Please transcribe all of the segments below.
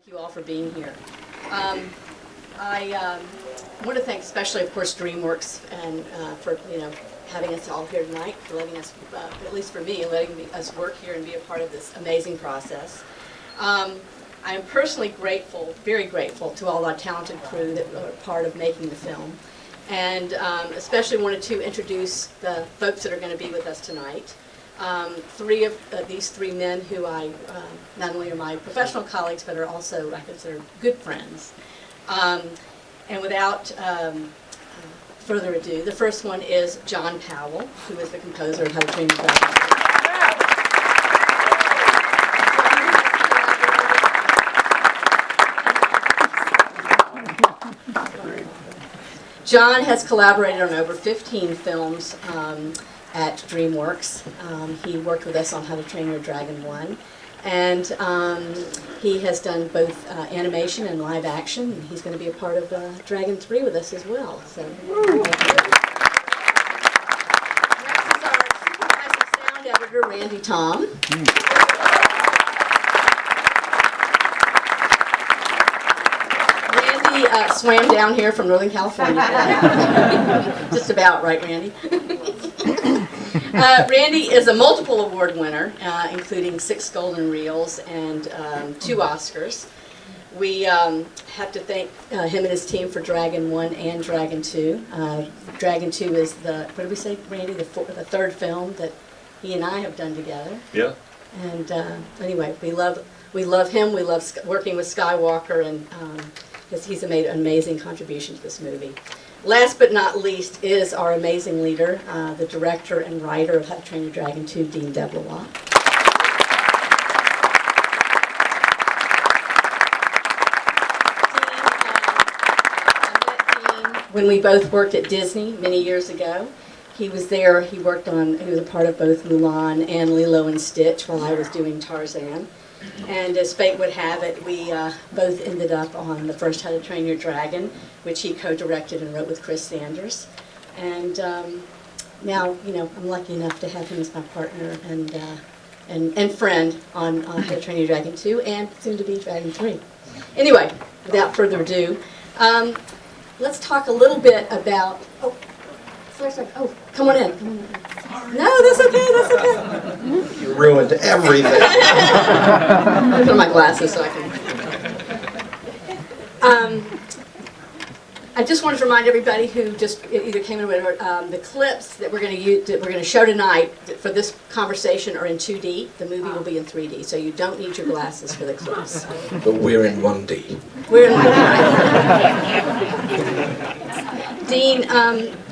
You all for being here. I want to thank especially, of course, Dreamworks and for having us all here tonight, for letting us, at least for me, letting us work here and be a part of this amazing process. I am personally grateful, very grateful, to all our talented crew that were part of making the film, and especially wanted to introduce the folks that are going to be with us tonight. Three of these three men who I not only are my professional colleagues, but are also, I consider, good friends. And without further ado, the first one is John Powell, who is the composer of How to Train Your Dragon. John has collaborated on over 15 films at Dreamworks. He worked with us on How to Train Your Dragon 1. And he has done both animation and live action. And he's going to be a part of Dragon 3 with us as well. So, next is our supervising sound editor, Randy Thom. Randy swam down here from Northern California. Just about, right, Randy? Randy is a multiple award winner, including 6 Golden Reels and 2 Oscars. We have to thank him and his team for Dragon 1 and Dragon 2. Dragon 2 is the, what did we say, Randy, the third film that he and I have done together. Yeah. And anyway, we love him. We love working with Skywalker, and he's made an amazing contribution to this movie. Last but not least is our amazing leader, the director and writer of How to Train Your Dragon 2, Dean DeBlois. I met Dean when we both worked at Disney many years ago. He was there, he was a part of both Mulan and Lilo and Stitch while I was doing Tarzan. And as fate would have it, we both ended up on the first How to Train Your Dragon, which he co-directed and wrote with Chris Sanders. And now, I'm lucky enough to have him as my partner and friend on How to Train Your Dragon 2 and soon to be Dragon 3. Anyway, without further ado, let's talk a little bit about. Oh, come on in. Come on in. No, that's okay. That's okay. You ruined everything. Put on my glasses so I can. I just wanted to remind everybody who just either came in or whatever, the clips that we're going to use, that we're going to show tonight for this conversation are in 2D. The movie will be in 3D, so you don't need your glasses for the clips. But we're in 1D. We're in 1D. Dean,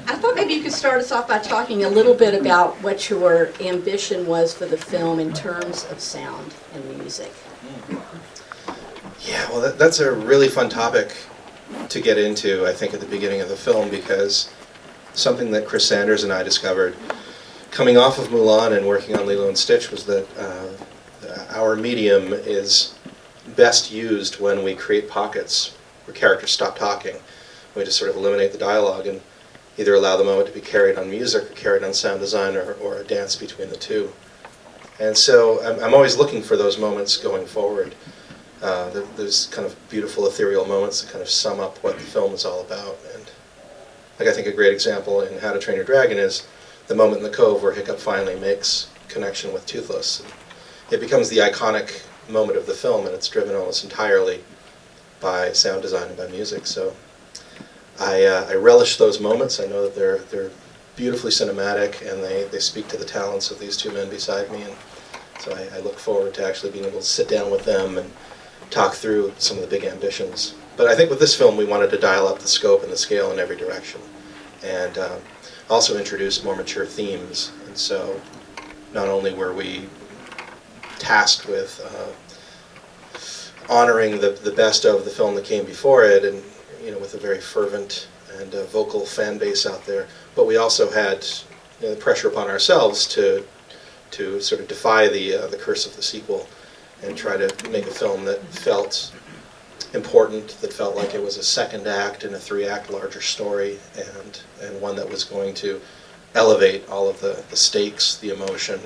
I thought maybe you could start us off by talking a little bit about what your ambition was for the film in terms of sound and music. Yeah, well, that's a really fun topic to get into, I think, at the beginning of the film, because something that Chris Sanders and I discovered coming off of Mulan and working on Lilo and Stitch was that our medium is best used when we create pockets where characters stop talking. We just sort of eliminate the dialogue and either allow the moment to be carried on music or carried on sound design or a dance between the two. And so I'm always looking for those moments going forward. There's kind of beautiful ethereal moments that kind of sum up what the film is all about. And like, I think a great example in How to Train Your Dragon is the moment in the cove where Hiccup finally makes connection with Toothless. It becomes the iconic moment of the film, and it's driven almost entirely by sound design and by music. So I relish those moments. I know that they're beautifully cinematic, and they speak to the talents of these two men beside me. And so I look forward to actually being able to sit down with them and talk through some of the big ambitions. But I think with this film, we wanted to dial up the scope and the scale in every direction, and also introduce more mature themes. And so not only were we tasked with honoring the best of the film that came before it, and with a very fervent and vocal fan base out there, but we also had the pressure upon ourselves to sort of defy the curse of the sequel and try to make a film that felt important, that felt like it was a second act in a 3-act larger story, and one that was going to elevate all of the stakes, the emotion,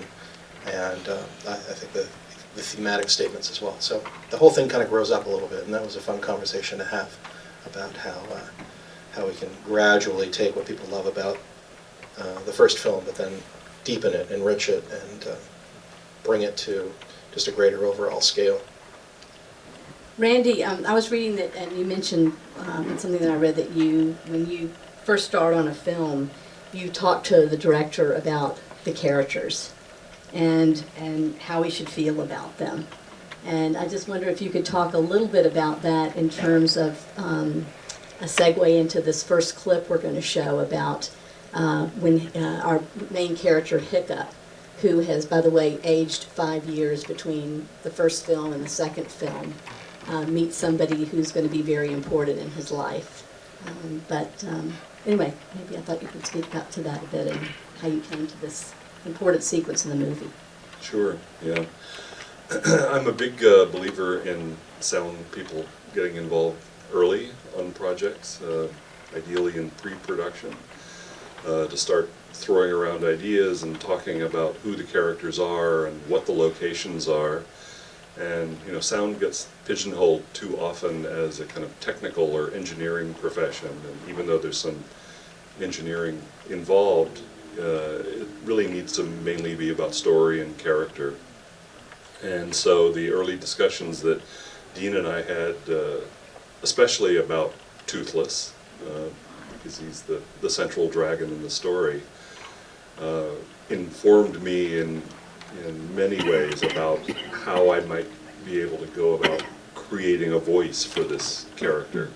and I think that the thematic statements as well. So the whole thing kind of grows up a little bit, and that was a fun conversation to have about how we can gradually take what people love about the first film, but then deepen it, enrich it, and bring it to just a greater overall scale. Randy, I was reading that, and you mentioned it's something that I read, that when you first start on a film, you talk to the director about the characters and how we should feel about them. And I just wonder if you could talk a little bit about that in terms of a segue into this first clip we're going to show about when our main character, Hiccup, who has, by the way, aged 5 years between the first film and the second film, meets somebody who's going to be very important in his life. Anyway, maybe I thought you could speak up to that a bit and how you came to this important sequence in the movie. Sure, yeah. I'm a big believer in sound people getting involved early on projects, ideally in pre-production, to start throwing around ideas and talking about who the characters are and what the locations are. And sound gets pigeonholed too often as a kind of technical or engineering profession, and even though there's some engineering involved, it really needs to mainly be about story and character. And so the early discussions that Dean and I had, especially about Toothless, because he's the central dragon in the story, informed me in many ways about how I might be able to go about creating a voice for this character.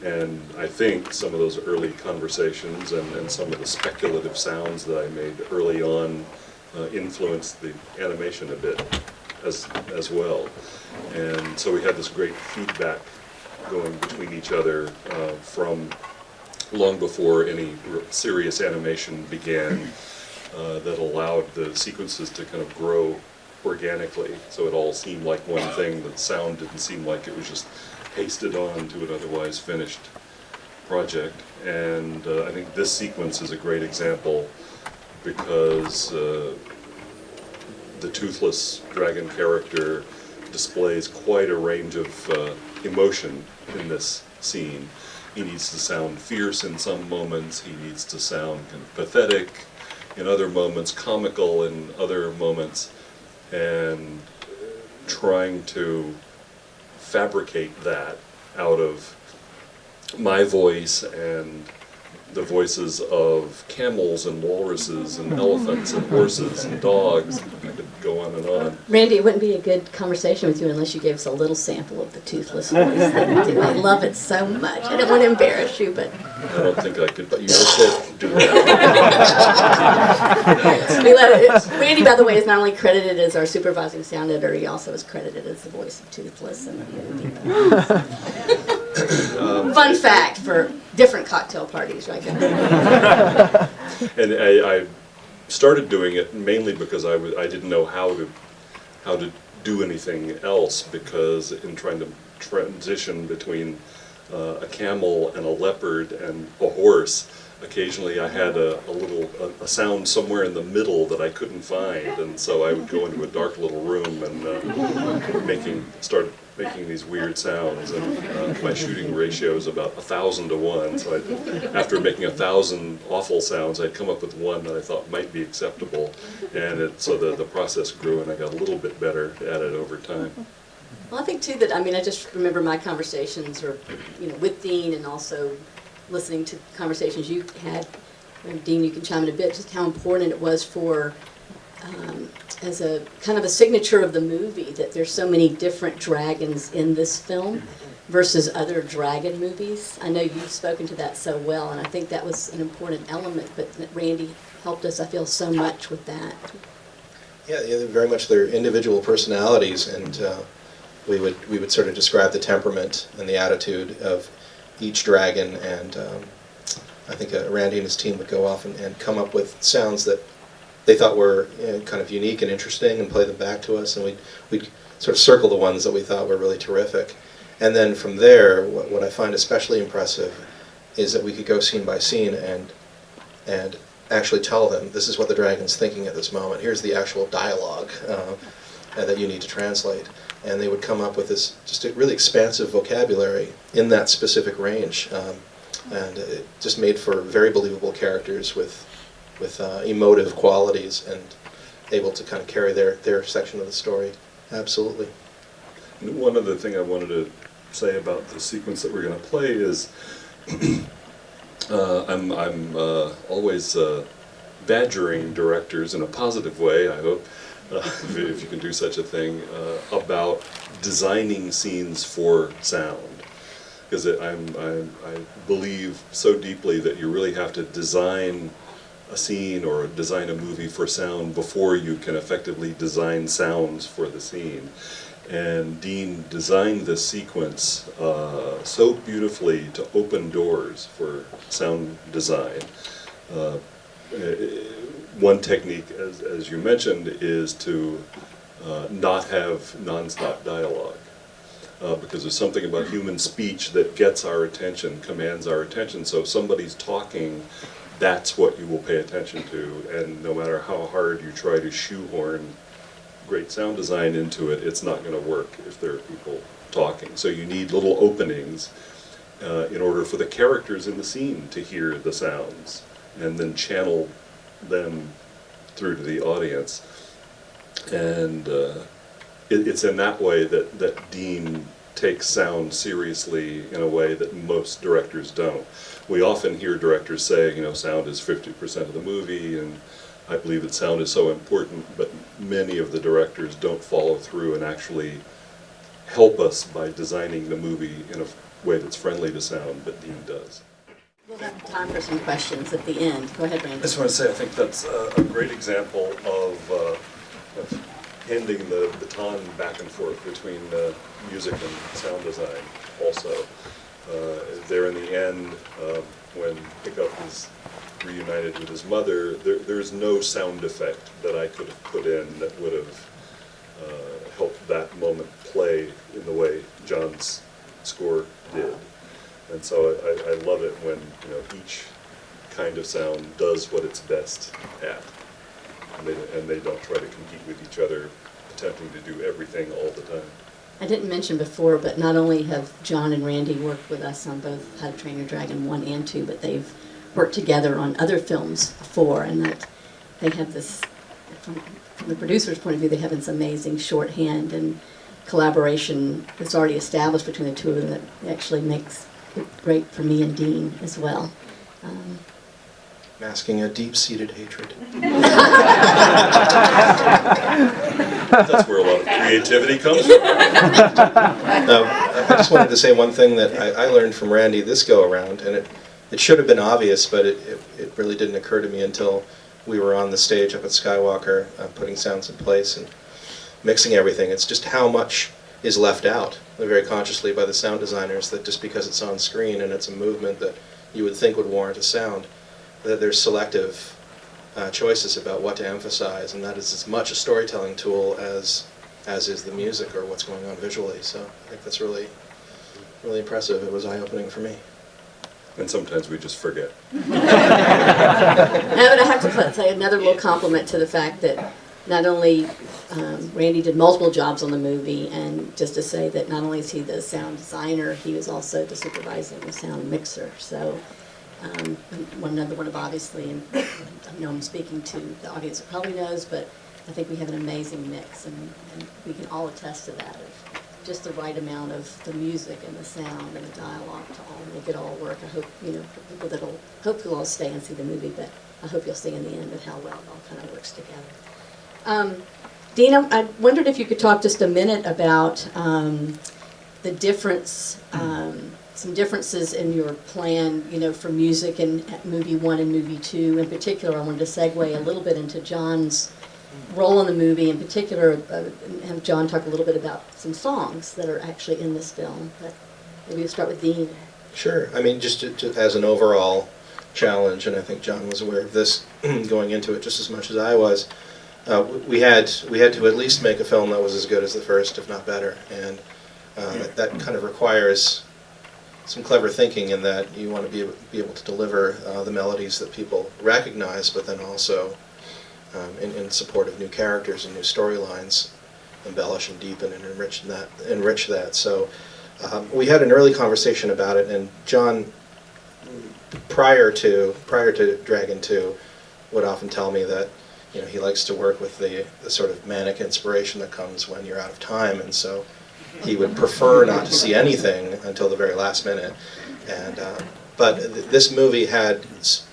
And I think some of those early conversations and some of the speculative sounds that I made early on influenced the animation a bit as well. And so we had this great feedback going between each other from long before any serious animation began, that allowed the sequences to kind of grow organically. So it all seemed like one thing. The sound didn't seem like it was just pasted on to an otherwise finished project. And I think this sequence is a great example because the Toothless dragon character displays quite a range of emotion in this scene. He needs to sound fierce in some moments, he needs to sound kind of pathetic in other moments, comical in other moments, and trying to fabricate that out of my voice and the voices of camels and walruses and elephants and horses and dogs. I could go on and on. Randy, it wouldn't be a good conversation with you unless you gave us a little sample of the Toothless voice that you do. I love it so much. I don't want to embarrass you, but... I don't think I could, but you just did do that. Randy, by the way, is not only credited as our supervising sound editor, he also is credited as the voice of Toothless in the movie. Fun fact for different cocktail parties, right? And I started doing it mainly because I didn't know how to do anything else, because in trying to transition between a camel and a leopard and a horse, occasionally I had a sound somewhere in the middle that I couldn't find, and so I would go into a dark little room and start making these weird sounds. And my shooting ratio is about 1,000 to 1, so after making 1,000 awful sounds, I'd come up with one that I thought might be acceptable, and so the process grew, and I got a little bit better at it over time. Well, I think too that, I just remember my conversations with Dean, and also listening to conversations you had, and Dean, you can chime in a bit, just how important it was for, as a kind of a signature of the movie, that there's so many different dragons in this film versus other dragon movies. I know you've spoken to that so well, and I think that was an important element, but Randy helped us, I feel, so much with that. Yeah, very much their individual personalities, and we would sort of describe the temperament and the attitude of each dragon, and I think Randy and his team would go off and come up with sounds that they thought were kind of unique and interesting, and play them back to us, and we'd sort of circle the ones that we thought were really terrific. And then from there, what I find especially impressive is that we could go scene by scene and actually tell them, this is what the dragon's thinking at this moment. Here's the actual dialogue. that you need to translate. And they would come up with this just a really expansive vocabulary in that specific range. And it just made for very believable characters with emotive qualities and able to kind of carry their section of the story. Absolutely. One other thing I wanted to say about the sequence that we're going to play is I'm always badgering directors in a positive way, I hope, if you can do such a thing, about designing scenes for sound. Because I believe so deeply that you really have to design a scene or design a movie for sound before you can effectively design sounds for the scene. And Dean designed this sequence so beautifully to open doors for sound design. One technique, as you mentioned, is to not have non-stop dialogue. Because there's something about human speech that gets our attention, commands our attention. So if somebody's talking, that's what you will pay attention to. And no matter how hard you try to shoehorn great sound design into it, it's not going to work if there are people talking. So you need little openings in order for the characters in the scene to hear the sounds and then channel them through to the audience. And it's in that way that Dean takes sound seriously in a way that most directors don't. We often hear directors say, you know, sound is 50% of the movie, and I believe that sound is so important, but many of the directors don't follow through and actually help us by designing the movie in a way that's friendly to sound, but Dean does. We'll have time for some questions at the end. Go ahead, Randy. I just want to say I think that's a great example of handing the baton back and forth between music and sound design also. There in the end, when Hiccup is reunited with his mother, there's no sound effect that I could have put in that would have helped that moment play in the way John's score did. And so I love it when, you know, each kind of sound does what it's best at. And they don't try to compete with each other, attempting to do everything all the time. I didn't mention before, but not only have John and Randy worked with us on both How to Train Your Dragon 1 and 2, but they've worked together on other films before, and that they have this, from the producer's point of view, they have this amazing shorthand and collaboration that's already established between the two of them that actually makes it great for me and Dean as well. Masking a deep-seated hatred. That's where a lot of creativity comes from. I just wanted to say one thing that I learned from Randy this go-around, and it should have been obvious, but it really didn't occur to me until we were on the stage up at Skywalker, putting sounds in place and mixing everything. It's just how much is left out very consciously by the sound designers, that just because it's on screen and it's a movement that you would think would warrant a sound, that there's selective choices about what to emphasize, and that is as much a storytelling tool as is the music or what's going on visually. So I think that's really, really impressive. It was eye-opening for me. And sometimes we just forget. But I have to say another little compliment to the fact that not only Randy did multiple jobs on the movie, and just to say that not only is he the sound designer, he was also the supervising sound mixer. So another one of, obviously, and I know I'm speaking to the audience that probably knows, but I think we have an amazing mix, and we can all attest to that, of just the right amount of the music and the sound and the dialogue to all make it all work. I hope, you know, for people that'll, hopefully will all stay and see the movie, but I hope you'll see in the end of how well it all kind of works together. Dina, I wondered if you could talk just a minute about the difference, some differences in your plan, you know, for music in movie 1 and movie 2. In particular, I wanted to segue a little bit into John's role in the movie. In particular, have John talk a little bit about some songs that are actually in this film. But maybe we'll start with Dean. Sure. I mean, just as an overall challenge, and I think John was aware of this going into it just as much as I was, we had to at least make a film that was as good as the first, if not better. And that kind of requires some clever thinking, in that you want to be able to deliver the melodies that people recognize, but then also in support of new characters and new storylines. embellish and deepen and enrich that. So we had an early conversation about it, and John, prior to Dragon 2, would often tell me that he likes to work with the sort of manic inspiration that comes when you're out of time, and so he would prefer not to see anything until the very last minute. And but this movie had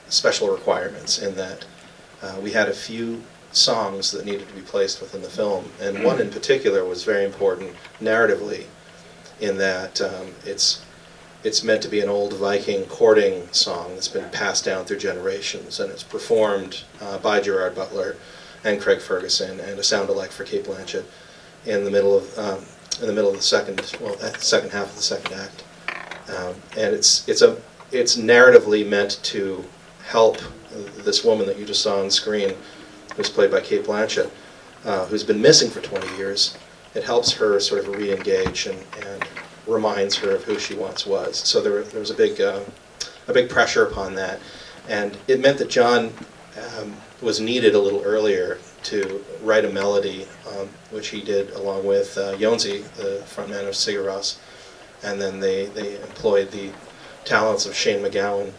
special requirements in that we had a few songs that needed to be placed within the film, and one in particular was very important narratively, in that it's meant to be an old Viking courting song that's been passed down through generations, and it's performed by Gerard Butler and Craig Ferguson and a sound-alike for Cate Blanchett in the middle of the second half of the second act, and it's narratively meant to help this woman that you just saw on screen, who's played by Cate Blanchett, who's been missing for 20 years. It helps her sort of re-engage and reminds her of who she once was. So there was a big pressure upon that, and it meant that John was needed a little earlier to write a melody, which he did along with Jónsi, the frontman of Sigur Rós, and then they employed the talents of Shane MacGowan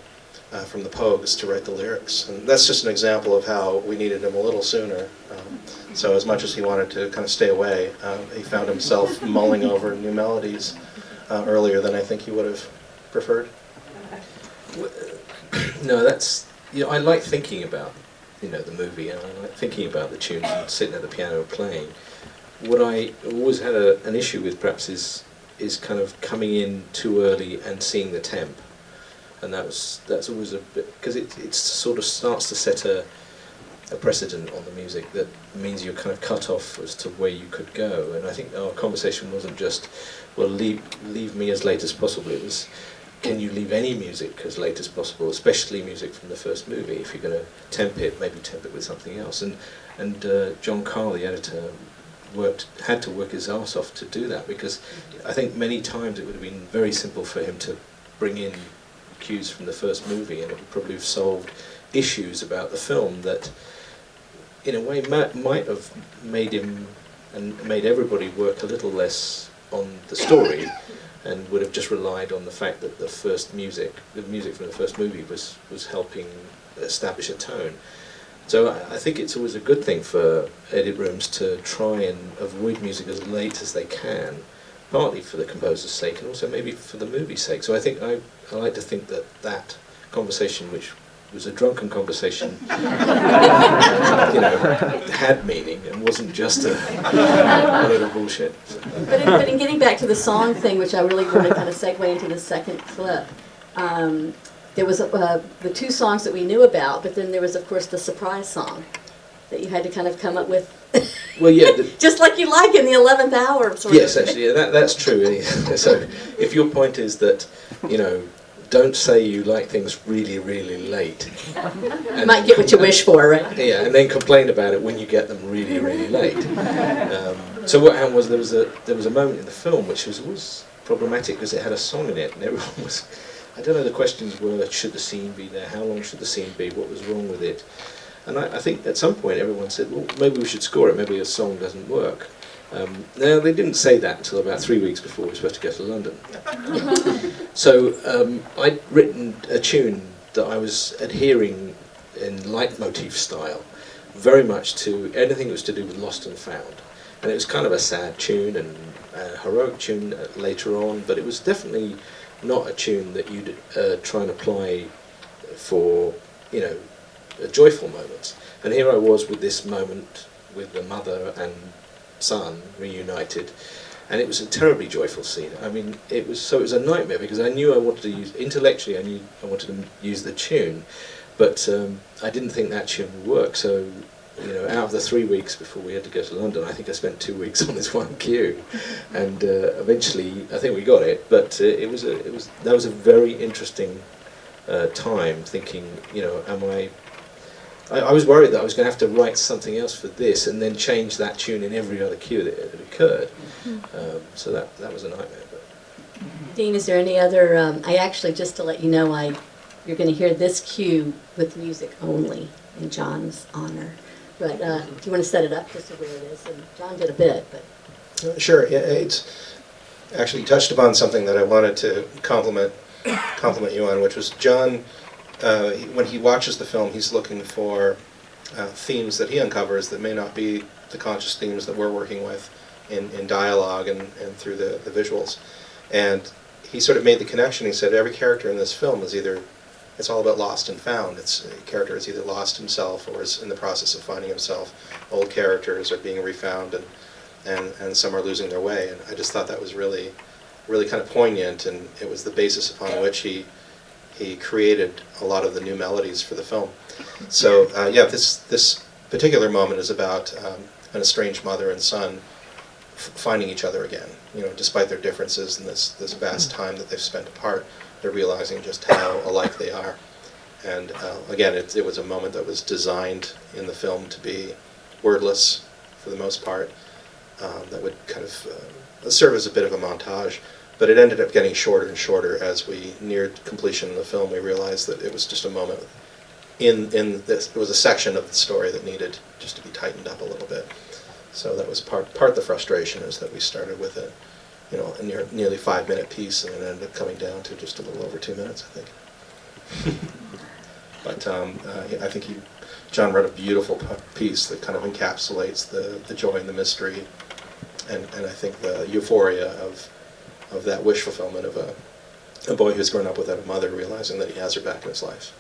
from the Pogues to write the lyrics. And that's just an example of how we needed him a little sooner. So as much as he wanted to kind of stay away, he found himself mulling over new melodies earlier than I think he would have preferred. No, that's, I like thinking about the movie, and I like thinking about the tunes and sitting at the piano and playing. What I always had an issue with perhaps is kind of coming in too early and seeing the temp, and that's always a bit, because it sort of starts to set a precedent on the music that means you're kind of cut off as to where you could go. And I think our conversation wasn't just, well, leave me as late as possible. It was, can you leave any music as late as possible, especially music from the first movie? If you're going to temp it, maybe temp it with something else. And John Powell, the editor, had to work his arse off to do that, because I think many times it would have been very simple for him to bring in cues from the first movie, and it would probably have solved issues about the film that, in a way, might have made him and made everybody work a little less on the story, and would have just relied on the fact that the music from the first movie was helping establish a tone. So I think it's always a good thing for edit rooms to try and avoid music as late as they can, partly for the composer's sake and also maybe for the movie's sake. So I think I like to think that conversation, which was a drunken conversation, had meaning and wasn't just a load of bullshit. But in getting back to the song thing, which I really want to kind of segue into the second clip, there was the two songs that we knew about, but then there was, of course, the surprise song that you had to kind of come up with. Well, yeah. Just like you like in the 11th hour, sort yes, of. actually, that's true. So if your point is that, don't say you like things really, really late. You might get what you wish for, right? Yeah, and then complain about it when you get them really, really late. So what happened was there was a moment in the film which was problematic because it had a song in it, and everyone was, I don't know, the questions were, should the scene be there? How long should the scene be? What was wrong with it? And I think at some point everyone said, well, maybe we should score it, maybe a song doesn't work. Now, they didn't say that until about 3 weeks before we were supposed to go to London. So I'd written a tune that I was adhering in leitmotif style, very much to anything that was to do with Lost and Found. And it was kind of a sad tune and a heroic tune later on, but it was definitely not a tune that you'd try and apply for, joyful moments. And here I was with this moment with the mother and son reunited, and it was a terribly joyful scene. I mean, it was a nightmare, because I knew I wanted to use, intellectually I knew I wanted to use the tune, but I didn't think that tune would work. So, out of the 3 weeks before we had to go to London, I think I spent 2 weeks on this one cue, and eventually I think we got it. But that was a very interesting time, thinking, I was worried that I was going to have to write something else for this and then change that tune in every other cue that had occurred. So that was a nightmare. But. Dean, is there any other, I actually, just to let you know, you're going to hear this cue with music only in John's honor. but do you want to set it up just so where it is? And John did a bit, but Sure. Yeah, it's actually touched upon something that I wanted to compliment you on, which was John. When he watches the film, he's looking for themes that he uncovers that may not be the conscious themes that we're working with in dialogue and through the visuals. And he sort of made the connection. He said every character in this film is either, it's all about lost and found. A character is either lost himself or is in the process of finding himself. Old characters are being refound, and some are losing their way. And I just thought that was really kind of poignant, and it was the basis upon which he created a lot of the new melodies for the film. So yeah, this particular moment is about an estranged mother and son finding each other again. Despite their differences and this vast time that they've spent apart, they're realizing just how alike they are. And again, it was a moment that was designed in the film to be wordless for the most part. That would kind of serve as a bit of a montage. But it ended up getting shorter and shorter as we neared completion of the film. We realized that it was just a moment in this. It was a section of the story that needed just to be tightened up a little bit. So that was part the frustration, is that we started with a nearly 5-minute piece, and it ended up coming down to just a little over 2 minutes, I think. But I think John wrote a beautiful piece that kind of encapsulates the joy and the mystery, and I think the euphoria of that wish fulfillment of a boy who's grown up without a mother, realizing that he has her back in his life.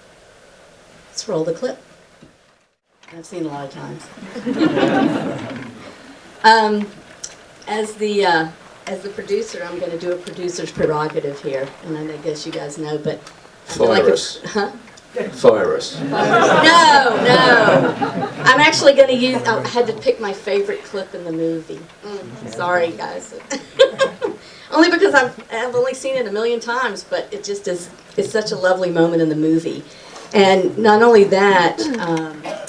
let's roll the clip. I've seen a lot of times. As the producer, I'm going to do a producer's prerogative here, and I guess you guys know, but I feel like Fire us. No. I'm actually going to use. I had to pick my favorite clip in the movie. Sorry, guys. Only because I've only seen it a million times, but it just is. It's such a lovely moment in the movie, and not only that,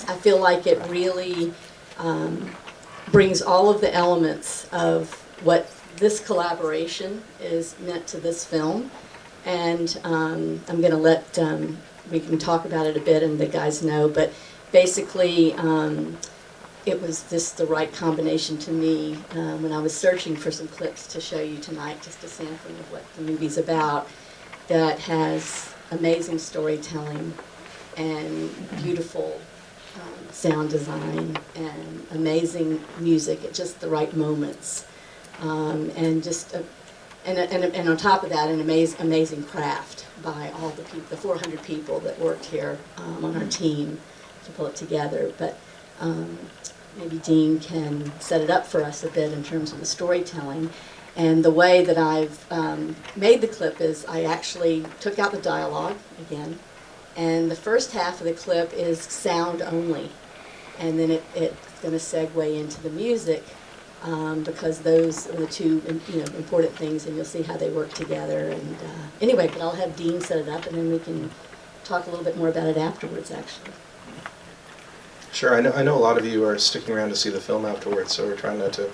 I feel like it really brings all of the elements of what this collaboration is meant to this film, and I'm going to let. We can talk about it a bit and the guys know, but basically it was just the right combination to me when I was searching for some clips to show you tonight, just a sampling of what the movie's about, that has amazing storytelling and beautiful sound design and amazing music at just the right moments, and just and on top of that, an amazing craft by all the people, the 400 people that worked here on our team to pull it together. But maybe Dean can set it up for us a bit in terms of the storytelling. And the way that I've made the clip is I actually took out the dialogue again, and the first half of the clip is sound only, and then it's going to segue into the music. Because those are the two important things, and you'll see how they work together. And anyway, but I'll have Dean set it up, and then we can talk a little bit more about it afterwards, actually. Sure, I know a lot of you are sticking around to see the film afterwards, so we're trying not to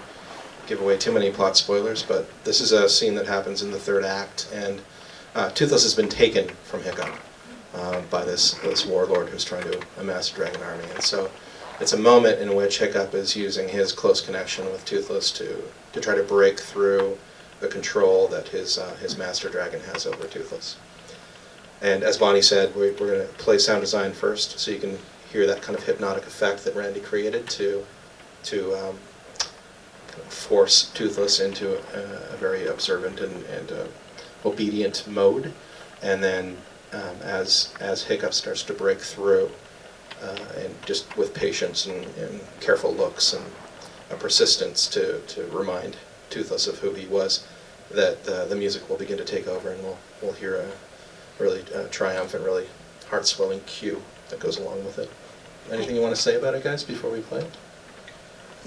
give away too many plot spoilers, but this is a scene that happens in the third act, and Toothless has been taken from Hiccup by this warlord who's trying to amass a dragon army, and so it's a moment in which Hiccup is using his close connection with Toothless to try to break through the control that his master dragon has over Toothless. And as Bonnie said, we're going to play sound design first, so you can hear that kind of hypnotic effect that Randy created to force Toothless into a very observant and obedient mode. And then as Hiccup starts to break through, and just with patience and careful looks and a persistence to remind Toothless of who he was, that the music will begin to take over, and we'll hear a really triumphant, really heart-swelling cue that goes along with it. Anything you want to say about it, guys, before we play it?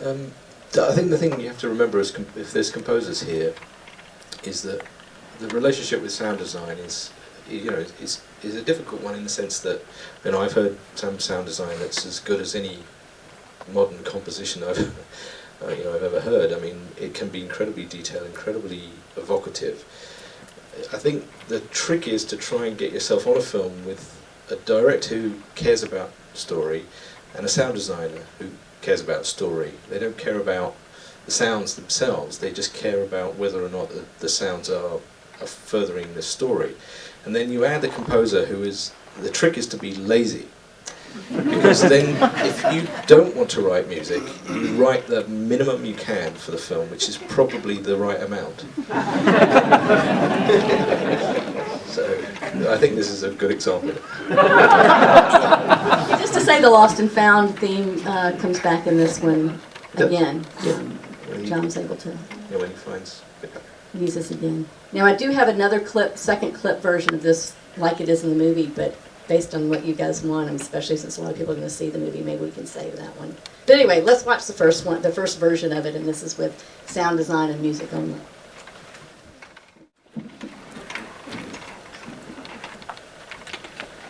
I think the thing you have to remember is, if there's composers here, is that the relationship with sound design is a difficult one, in the sense that I've heard some sound design that's as good as any modern composition I've ever heard. I mean, it can be incredibly detailed, incredibly evocative. I think the trick is to try and get yourself on a film with a director who cares about story, And a sound designer who cares about a story, they don't care about the sounds themselves, they just care about whether or not the sounds are furthering the story. And then you add the composer the trick is to be lazy. Because then, if you don't want to write music, you write the minimum you can for the film, which is probably the right amount. So, I think this is a good example. Just to say, the Lost and Found theme comes back in this one again. John's able to Yeah, when he finds use this again. Now, I do have another second clip version of this, like it is in the movie, but based on what you guys want, and especially since a lot of people are going to see the movie, maybe we can save that one. But anyway, let's watch the first one, the first version of it, and this is with sound design and music only.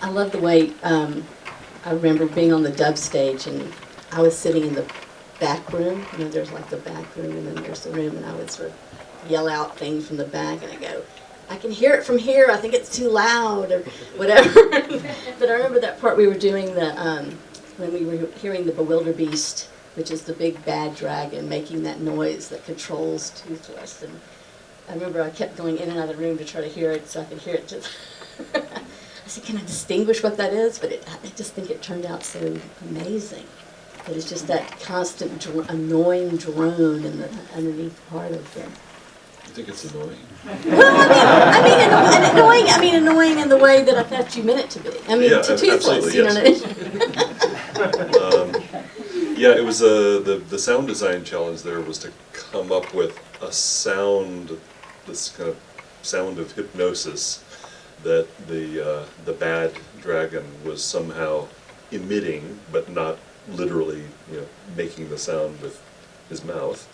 I love the way, I remember being on the dub stage, and I was sitting in the back room. You know, there's like the back room, and then there's the room, and I would sort of yell out things from the back, and I go, I can hear it from here, I think it's too loud, or whatever. But I remember that part we were doing when we were hearing the Bewilderbeast, which is the big bad dragon, making that noise that controls Toothless. And I remember I kept going in and out of the room to try to hear it, so I could hear it just... I said, can I distinguish what that is? But I just think it turned out so amazing. But it's just that constant annoying drone in the underneath part of it. You think it's annoying? Well, annoying in the way that I thought you meant it to be. I mean, Yeah, to Toothless, absolutely, you know yes. what I mean? Yeah, it was the sound design challenge there was to come up with a sound, this kind of sound of hypnosis that the bad dragon was somehow emitting, but not literally, making the sound with his mouth.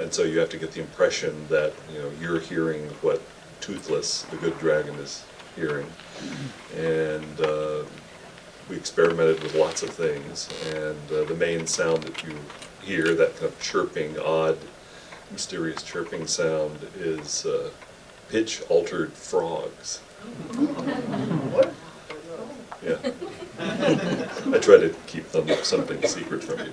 And so you have to get the impression that you're hearing what Toothless, the good dragon, is hearing. And we experimented with lots of things, and the main sound that you hear, that kind of chirping, odd, mysterious chirping sound, is pitch-altered frogs. What? Yeah. I try to keep something secret from you.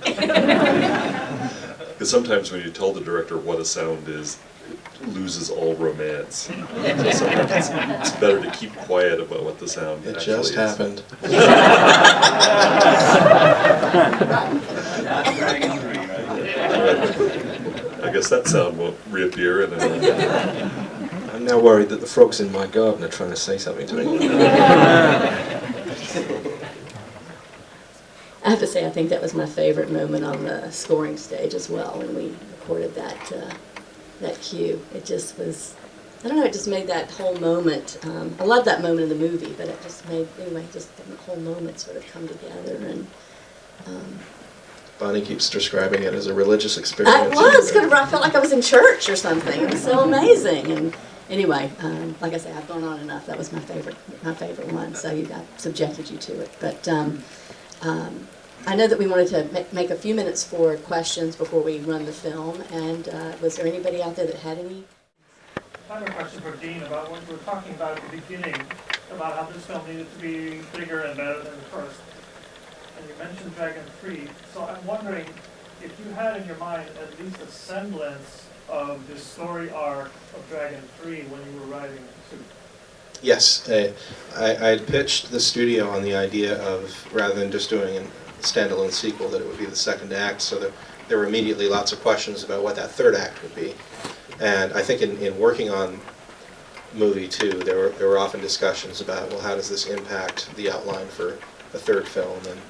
Because sometimes when you tell the director what a sound is, it loses all romance. So sometimes it's better to keep quiet about what the sound It actually just is. happened. I guess that sound won't reappear in a... I'm now worried that the frogs in my garden are trying to say something to me. I have to say, I think that was my favorite moment on the scoring stage as well, when we recorded that cue. It just was, I don't know, it just made that whole moment, I love that moment in the movie, but it just made, anyway, just the whole moment sort of come together. And Bonnie keeps describing it as a religious experience. I was, because I felt like I was in church or something. It was so amazing. And anyway, like I say, I've gone on enough. That was my favorite one, so I subjected you to it. But I know that we wanted to make a few minutes for questions before we run the film, and was there anybody out there that had any? I have a question for Dean about what you were talking about at the beginning, about how this film needed to be bigger and better than the first. And you mentioned Dragon 3, so I'm wondering if you had in your mind at least a semblance of this story arc of Dragon 3 when you were writing it too. Yes, I pitched the studio on the idea of, rather than just doing a standalone sequel, that it would be the second act, so that there were immediately lots of questions about what that third act would be. And I think in working on movie 2, there were often discussions about, well, how does this impact the outline for the third film? And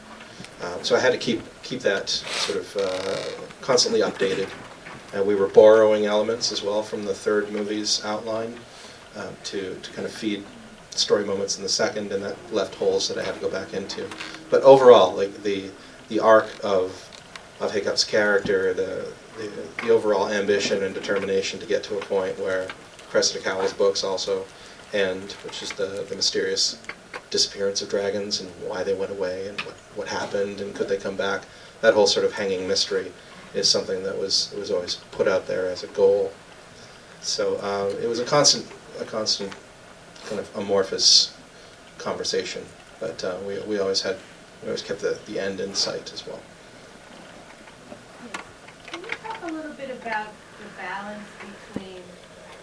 so I had to keep that sort of constantly updated. And we were borrowing elements as well from the third movie's outline to kind of feed story moments in the second, and that left holes that I had to go back into. But overall, like the arc of Hiccup's character, the overall ambition and determination to get to a point where Cressida Cowell's books also end, which is the mysterious disappearance of dragons and why they went away and what happened and could they come back. That whole sort of hanging mystery is something that was always put out there as a goal. So it was a constant kind of amorphous conversation, but we always had we always kept the end in sight as well. Can you talk a little bit about the balance between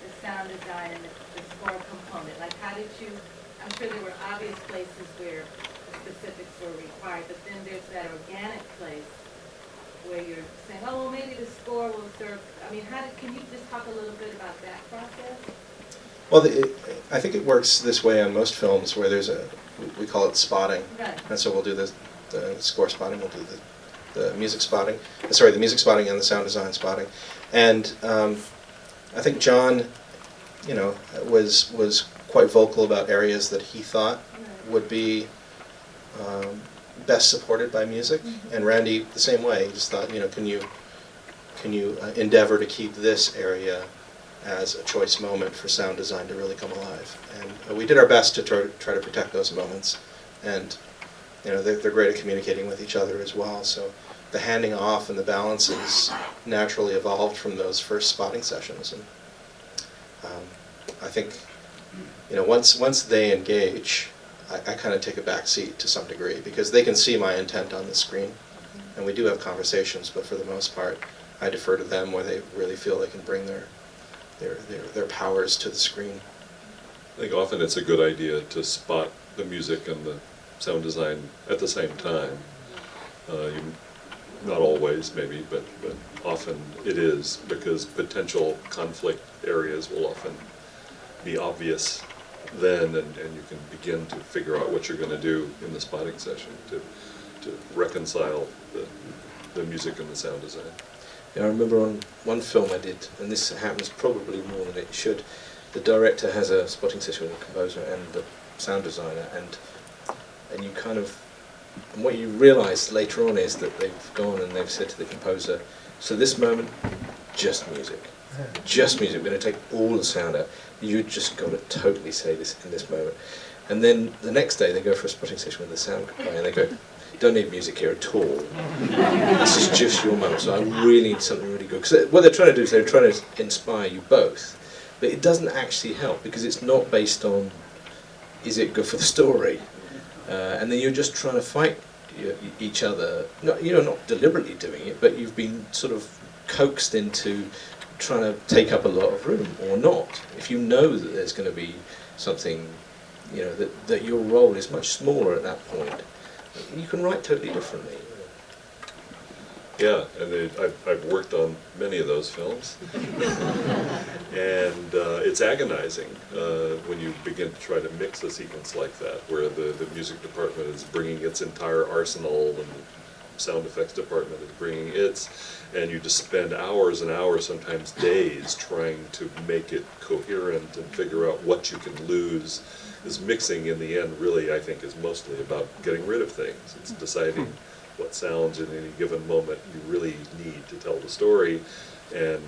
the sound design and the score component? Like, how did you, I'm sure there were obvious places where the specifics were required, but then there's that organic place where you're saying, oh, well, maybe the score will serve, I mean, can you just talk a little bit about that process? Well, I think it works this way on most films where there's we call it spotting. Right. And so we'll do the score spotting, we'll do the music spotting, the music spotting and the sound design spotting. And I think John, was quite vocal about areas that he thought would be best supported by music. And Randy, the same way, he just thought, can you endeavor to keep this area as a choice moment for sound design to really come alive. And we did our best to try to protect those moments. And they're great at communicating with each other as well. So the handing off and the balances naturally evolved from those first spotting sessions. And I think once they engage, I kind of take a back seat to some degree because they can see my intent on the screen. And we do have conversations, but for the most part, I defer to them where they really feel they can bring their powers to the screen. I think often it's a good idea to spot the music and the sound design at the same time. Not always, maybe, but often it is, because potential conflict areas will often be obvious then, and you can begin to figure out what you're going to do in the spotting session to reconcile the music and the sound design. Yeah, I remember on one film I did, and this happens probably more than it should, the director has a spotting session with the composer and the sound designer, and you kind of, and what you realise later on is that they've gone and they've said to the composer, so this moment, just music. Just music, we're going to take all the sound out. You just got to totally say this in this moment. And then the next day they go for a spotting session with the sound guy and they go, you don't need music here at all. This is just your moment, so I really need something really good. Because what they're trying to do is they're trying to inspire you both, but it doesn't actually help because it's not based on, is it good for the story? And then you're just trying to fight each other, not deliberately doing it, but you've been sort of coaxed into trying to take up a lot of room or not. If you know that there's going to be something, that your role is much smaller at that point, you can write totally differently. Yeah, and I've worked on many of those films, and it's agonizing when you begin to try to mix a sequence like that, where the music department is bringing its entire arsenal, and the sound effects department is bringing its, and you just spend hours and hours, sometimes days, trying to make it coherent and figure out what you can lose. This mixing, in the end, really, I think, is mostly about getting rid of things. It's deciding what sounds in any given moment you really need to tell the story, and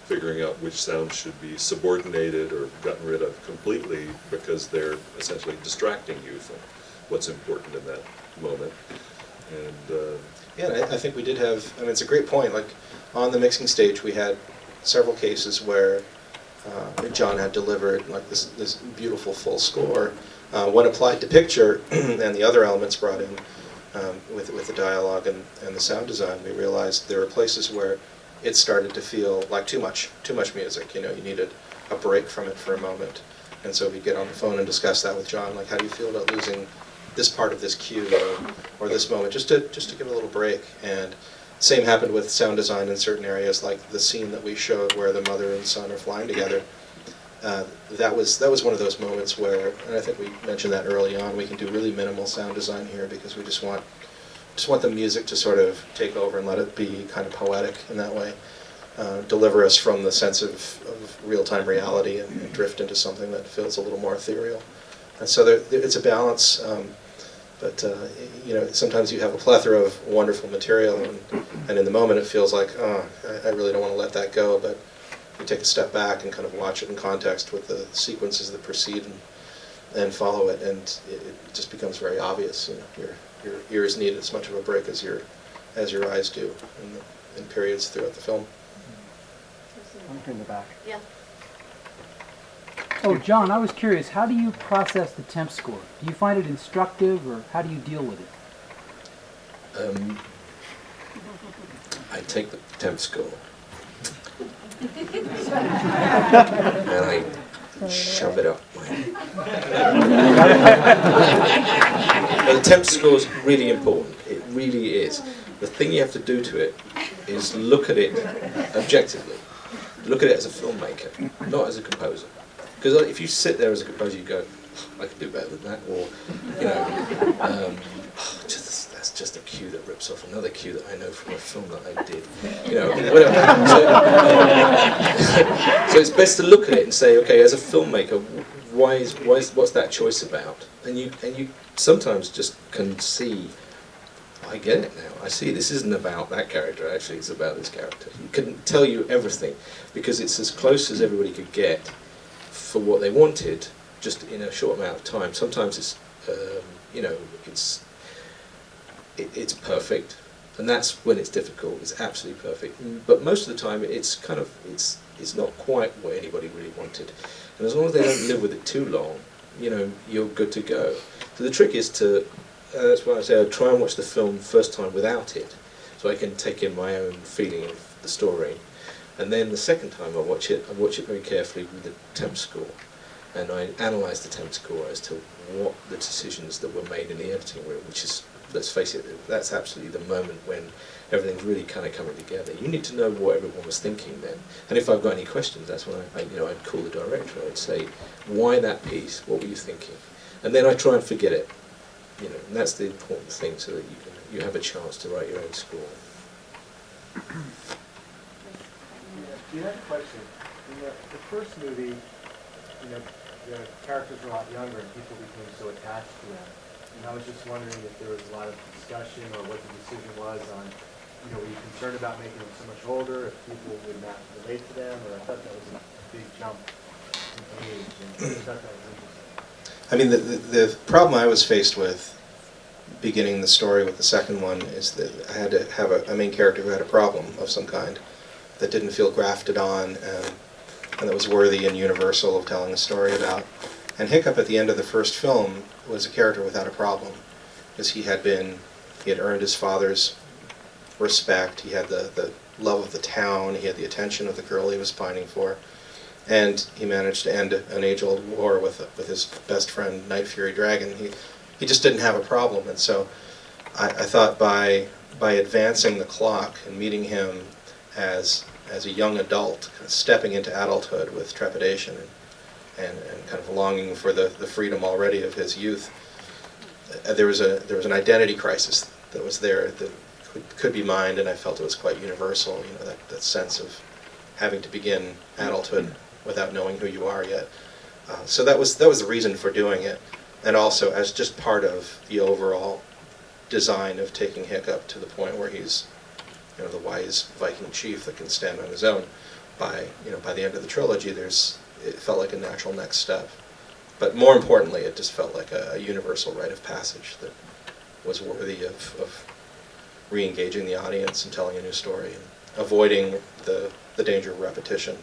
figuring out which sounds should be subordinated or gotten rid of completely because they're essentially distracting you from what's important in that moment. And Yeah, I think we did have, it's a great point, like on the mixing stage we had several cases where John had delivered like this beautiful full score. When applied to picture and the other elements brought in with the dialogue and the sound design, we realized there were places where it started to feel like too much music. You needed a break from it for a moment. And so we'd get on the phone and discuss that with John, like, how do you feel about losing this part of this cue or this moment, just to give it a little break. And same happened with sound design in certain areas, like the scene that we showed where the mother and son are flying together. That was one of those moments where, and I think we mentioned that early on, we can do really minimal sound design here because we just want the music to sort of take over and let it be kind of poetic in that way, deliver us from the sense of real-time reality and drift into something that feels a little more ethereal. And so it's a balance. But sometimes you have a plethora of wonderful material, and in the moment it feels like, I really don't want to let that go. But you take a step back and kind of watch it in context with the sequences that precede and follow it, and it just becomes very obvious. Your ears need as much of a break as your eyes do in periods throughout the film. I'm in the back. Yeah. Oh, John, I was curious, how do you process the temp score? Do you find it instructive, or how do you deal with it? I take the temp score and I shove it up my Now, the temp score is really important. It really is. The thing you have to do to it is look at it objectively. Look at it as a filmmaker, not as a composer. Because if you sit there as a composer, you go, I could do better than that, or, you know, that's just a cue that rips off another cue that I know from a film that I did, you know, whatever. So it's best to look at it and say, okay, as a filmmaker, what's that choice about? And you sometimes just can see, I get it now. I see this isn't about that character, actually it's about this character. It can tell you everything, because it's as close as everybody could get for what they wanted, just in a short amount of time. Sometimes it's, you know, it's perfect, and that's when it's difficult. It's absolutely perfect. But most of the time, it's kind of, it's not quite what anybody really wanted. And as long as they don't live with it too long, you know, you're good to go. So the trick is to, that's why I say I try and watch the film first time without it, so I can take in my own feeling of the story. And then the second time I watch it very carefully with the temp score. And I analyse the temp score as to what the decisions that were made in the editing room, which is, let's face it, that's absolutely the moment when everything's really kind of coming together. You need to know what everyone was thinking then. And if I've got any questions, that's when I'd call the director. I'd say, why that piece? What were you thinking? And then I try and forget it. You know, and that's the important thing, so that you have a chance to write your own score. You had a question. In the first movie, you know, the characters were a lot younger and people became so attached to them. And I was just wondering if there was a lot of discussion or what the decision was on, you know, were you concerned about making them so much older, if people would not relate to them, or I thought that was a big jump in age, and I thought that was interesting. I mean, the problem I was faced with beginning the story with the second one is that I had to have a main character who had a problem of some kind that didn't feel grafted on, and that was worthy and universal of telling a story about. And Hiccup at the end of the first film was a character without a problem, because he had earned his father's respect, he had the love of the town, he had the attention of the girl he was pining for, and he managed to end an age-old war with his best friend, Night Fury Dragon. He just didn't have a problem, and so I thought by advancing the clock and meeting him as a young adult, kind of stepping into adulthood with trepidation and kind of longing for the freedom already of his youth, there was an identity crisis that was there that could be mine, and I felt it was quite universal. You know, that sense of having to begin adulthood without knowing who you are yet. So that was the reason for doing it, and also as just part of the overall design of taking Hiccup to the point where he's, you know, the wise Viking chief that can stand on his own. By the end of the trilogy, it felt like a natural next step. But more importantly, it just felt like a universal rite of passage that was worthy of re-engaging the audience and telling a new story and avoiding the danger of repetition.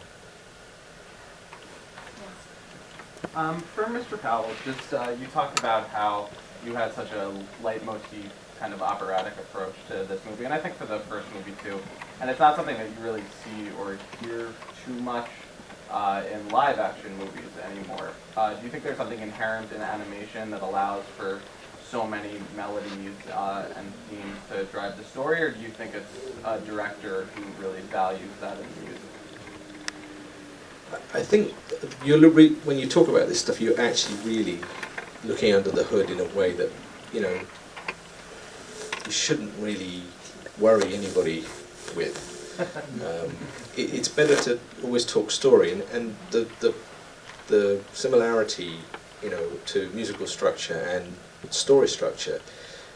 For Mr. Powell, just you talked about how you had such a leitmotif kind of operatic approach to this movie, and I think for the first movie too. And it's not something that you really see or hear too much in live action movies anymore. Do you think there's something inherent in animation that allows for so many melodies and themes to drive the story, or do you think it's a director who really values that in music? I think when you talk about this stuff, you're actually really looking under the hood in a way that, you know, you shouldn't really worry anybody with. It's better to always talk story, and the similarity, you know, to musical structure and story structure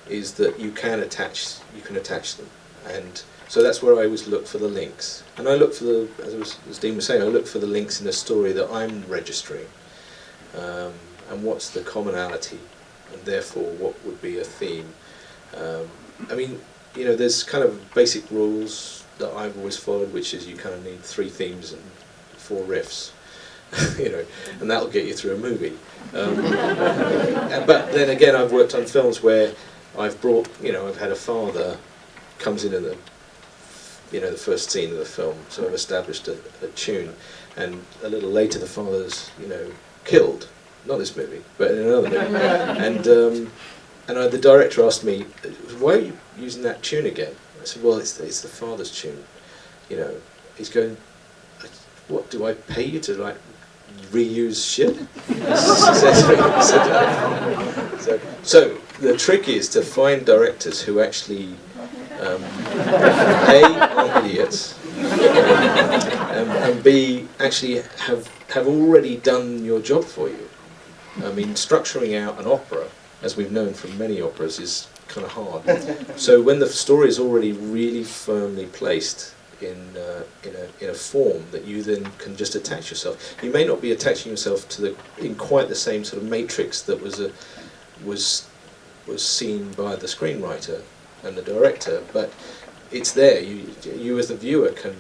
is that you can attach them, and so that's where I always look for the links, and I look for as Dean was saying, I look for the links in a story that I'm registering, and what's the commonality, and therefore what would be a theme. I mean, you know, there's kind of basic rules that I've always followed, which is you kind of need 3 themes and 4 riffs, you know, and that'll get you through a movie. But then again, I've worked on films where I've brought, I've had a father comes in the the first scene of the film, so I've established a tune, and a little later the father's killed, not this movie, but in another movie, and the director asked me, why are you using that tune again? I said, well, it's the father's tune, He's going, what, do I pay you to like reuse shit? So the trick is to find directors who actually A, aren't idiots, and B, actually have already done your job for you. I mean, structuring out an opera, as we've known from many operas, is kind of hard. So when the story is already really firmly placed in a form that you then can just attach yourself. You may not be attaching yourself to in quite the same sort of matrix that was seen by the screenwriter and the director, but it's there. You as the viewer can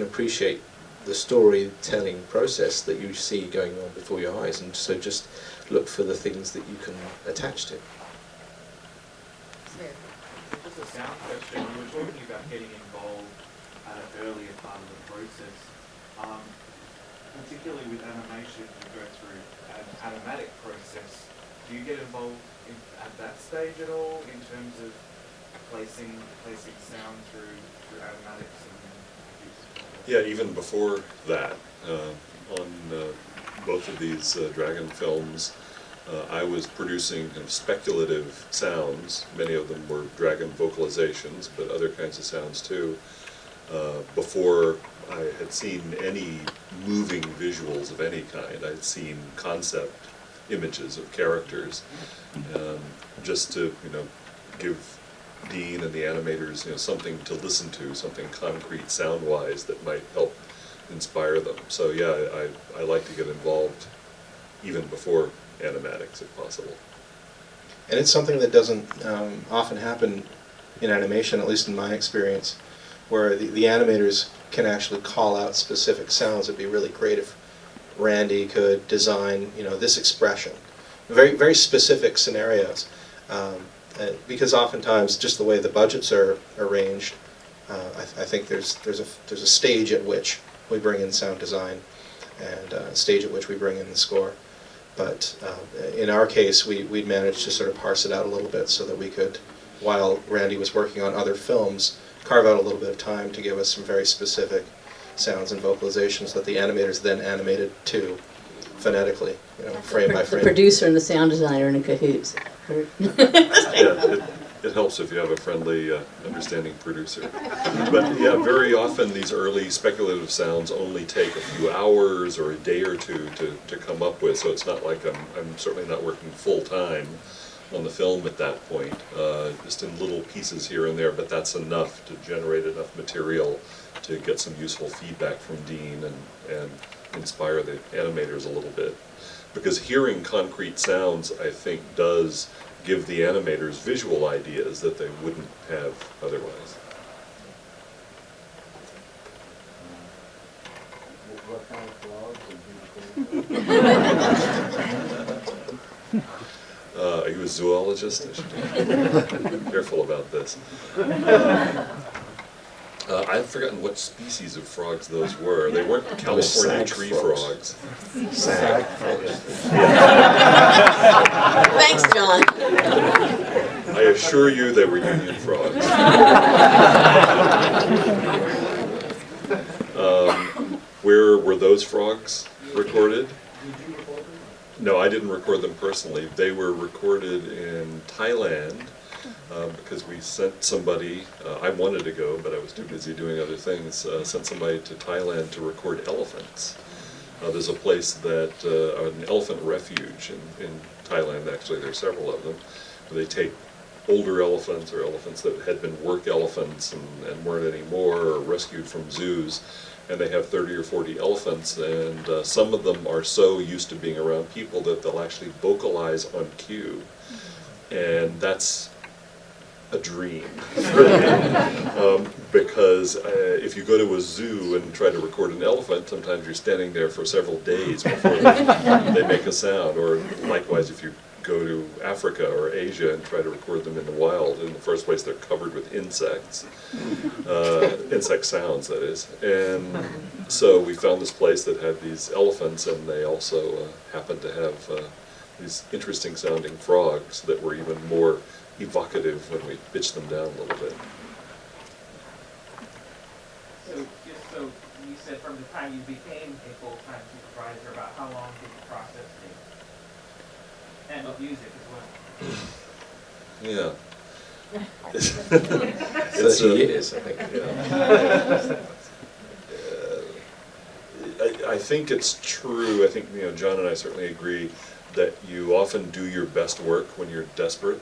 appreciate the storytelling process that you see going on before your eyes, and so just look for the things that you can attach to. Just a sound question. You were talking about getting involved at an earlier part of the process. Particularly with animation, you go through an animatic process. Do you get involved at that stage at all in terms of placing sound through animatics and Yeah, even before that, on both of these Dragon films, I was producing kind of speculative sounds. Many of them were Dragon vocalizations, but other kinds of sounds too, before I had seen any moving visuals of any kind. I had seen concept images of characters, just to give Dean and the animators something to listen to, something concrete sound-wise that might help inspire them. So yeah, I like to get involved even before animatics if possible. And it's something that doesn't often happen in animation, at least in my experience, where the animators can actually call out specific sounds. It'd be really great if Randy could design this expression, very, very specific scenarios. Because oftentimes, just the way the budgets are arranged, I think there's a stage at which we bring in sound design, and a stage at which we bring in the score. But in our case, we managed to sort of parse it out a little bit so that we could, while Randy was working on other films, carve out a little bit of time to give us some very specific sounds and vocalizations that the animators then animated to phonetically, frame by frame. The producer and the sound designer in cahoots. Yeah, it helps if you have a friendly, understanding producer. But yeah, very often these early speculative sounds only take a few hours or a day or two to come up with, so it's not like I'm certainly not working full time on the film at that point, just in little pieces here and there, but that's enough to generate enough material to get some useful feedback from Dean and inspire the animators a little bit. Because hearing concrete sounds, I think, does give the animators visual ideas that they wouldn't have otherwise. What kind of frogs Are you a zoologist? I should be careful about this. I've forgotten what species of frogs those were. They weren't California tree frogs. Sag. Thanks, John. I assure you they were union frogs. Where were those frogs recorded? No, I didn't record them personally. They were recorded in Thailand because we sent somebody, I wanted to go, but I was too busy doing other things, sent somebody to Thailand to record elephants. There's a place that, an elephant refuge in Thailand, actually there are several of them, where they take older elephants or elephants that had been work elephants and weren't anymore, or rescued from zoos, and they have 30 or 40 elephants, and some of them are so used to being around people that they'll actually vocalize on cue. And that's a dream, because if you go to a zoo and try to record an elephant, sometimes you're standing there for several days before they make a sound, or likewise if you go to Africa or Asia and try to record them in the wild. In the first place, they're covered with insects, insect sounds, that is. And so we found this place that had these elephants, and they also happened to have these interesting sounding frogs that were even more evocative when we pitched them down a little bit. So, just so you said from the time you became a full-time supervisor, about how long did the process take? And music as well. Yeah. 30 years, I think. I think it's true. I think John and I certainly agree that you often do your best work when you're desperate.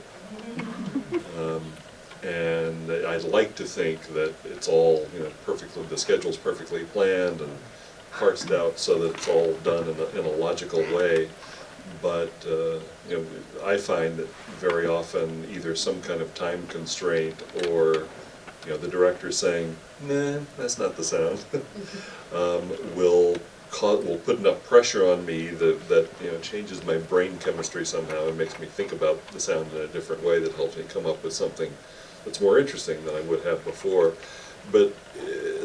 And I'd like to think that it's all perfectly, the schedule's perfectly planned and parsed out so that it's all done in a logical way. But I find that very often either some kind of time constraint or the director saying, "Nah, that's not the sound," will put enough pressure on me that changes my brain chemistry somehow and makes me think about the sound in a different way that helps me come up with something that's more interesting than I would have before. But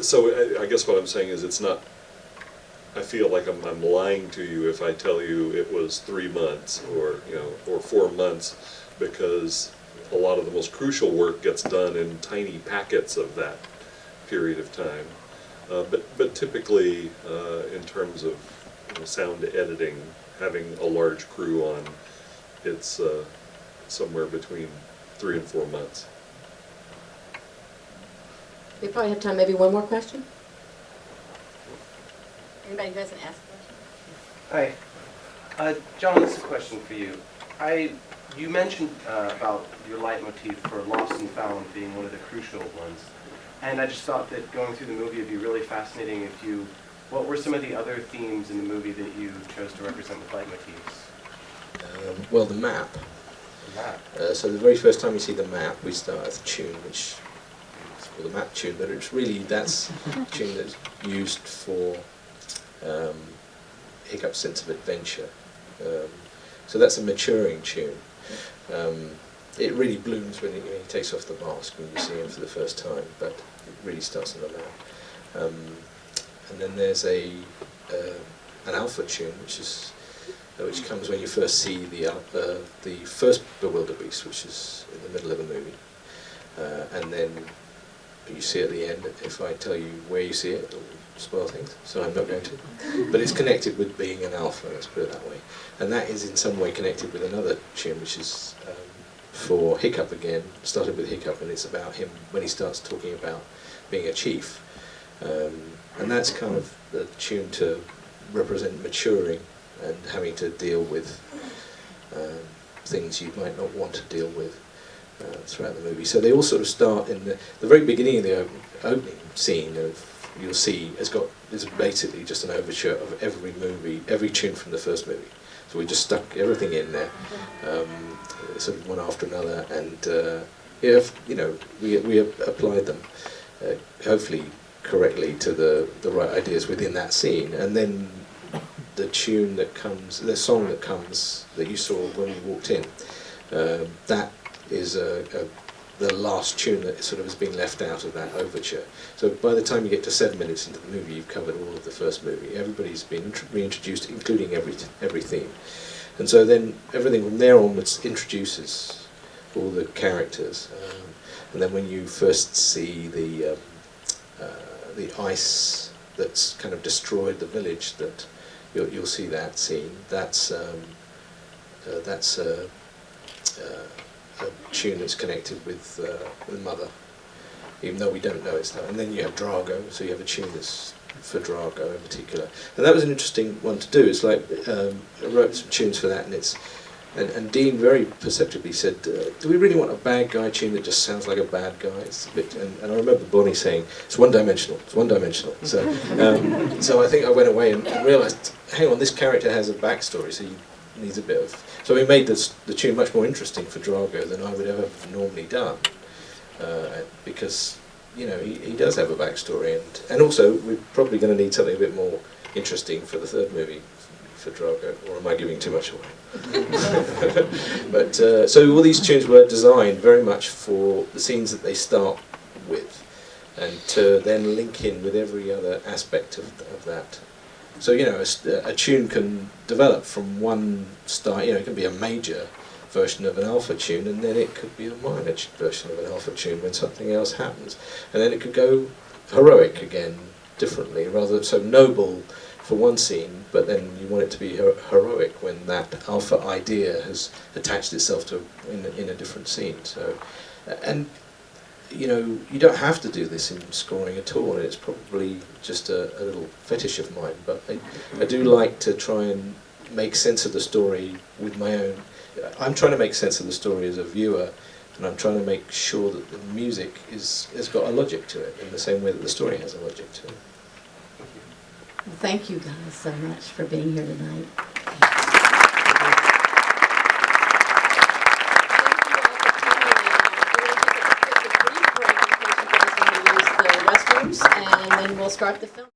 so I guess what I'm saying is it's not. I feel like I'm lying to you if I tell you it was 3 months or 4 months, because a lot of the most crucial work gets done in tiny packets of that period of time. But typically, in terms of sound editing, having a large crew on, it's somewhere between 3 and 4 months. We probably have time, maybe one more question? Anybody who hasn't asked a question? Hi. John, this is a question for you. You mentioned about your leitmotif for Lost and Found being one of the crucial ones. And I just thought that going through the movie would be really fascinating what were some of the other themes in the movie that you chose to represent with leitmotifs? Well, the map. The map. So the very first time you see the map, we start with a tune, which is called the map tune, but it's really, that's a tune that's used for Hiccup's sense of adventure. So that's a maturing tune. It really blooms when he takes off the mask when you see him for the first time, but it really starts on the map. And then there's an alpha tune, which comes when you first see the first Bewilderbeast, which is in the middle of the movie, and then you see at the end. If I tell you where you see it, it'll spoil things, so I'm not going to. But it's connected with being an alpha, let's put it that way. And that is in some way connected with another tune, which is for Hiccup again, started with Hiccup, and it's about him when he starts talking about being a chief. And that's kind of the tune to represent maturing and having to deal with things you might not want to deal with throughout the movie. So they all sort of start in the very beginning of the opening scene you'll see is basically just an overture of every tune from the first movie. So we just stuck everything in there, sort of one after another, and we applied them, hopefully correctly, to the right ideas within that scene, and then the tune that comes, the song that comes that you saw when you walked in, that is the last tune that sort of has been left out of that overture. So by the time you get to 7 minutes into the movie, you've covered all of the first movie. Everybody's been reintroduced, including every theme. And so then everything from there onwards introduces all the characters. And then when you first see the ice that's kind of destroyed the village, that you'll see that scene. That's a tune that's connected with the mother, even though we don't know it's that. And then you have Drago, so you have a tune that's for Drago in particular. And that was an interesting one to do. It's like I wrote some tunes for that, and Dean very perceptibly said, "Do we really want a bad guy tune that just sounds like a bad guy?" It's a bit, and I remember Bonnie saying, "It's one-dimensional. It's one-dimensional." So, so I think I went away and realised, hang on, this character has a backstory, so he needs a bit of. So we made the tune much more interesting for Drago than I would ever have normally done, because he does have a backstory, and also we're probably going to need something a bit more interesting for the third movie for Drago, or am I giving too much away? But so all these tunes were designed very much for the scenes that they start with, and to then link in with every other aspect of that. So a tune can develop from one style. It can be a major version of an alpha tune, and then it could be a minor version of an alpha tune when something else happens, and then it could go heroic again, differently, rather so noble for one scene, but then you want it to be heroic when that alpha idea has attached itself to in a different scene. So, and you don't have to do this in scoring at all, and it's probably just a little fetish of mine, but I do like to try and make sense of the story with my own. I'm trying to make sense of the story as a viewer, and I'm trying to make sure that the music has got a logic to it in the same way that the story has a logic to it. Well, thank you guys so much for being here tonight. And then we'll start the film.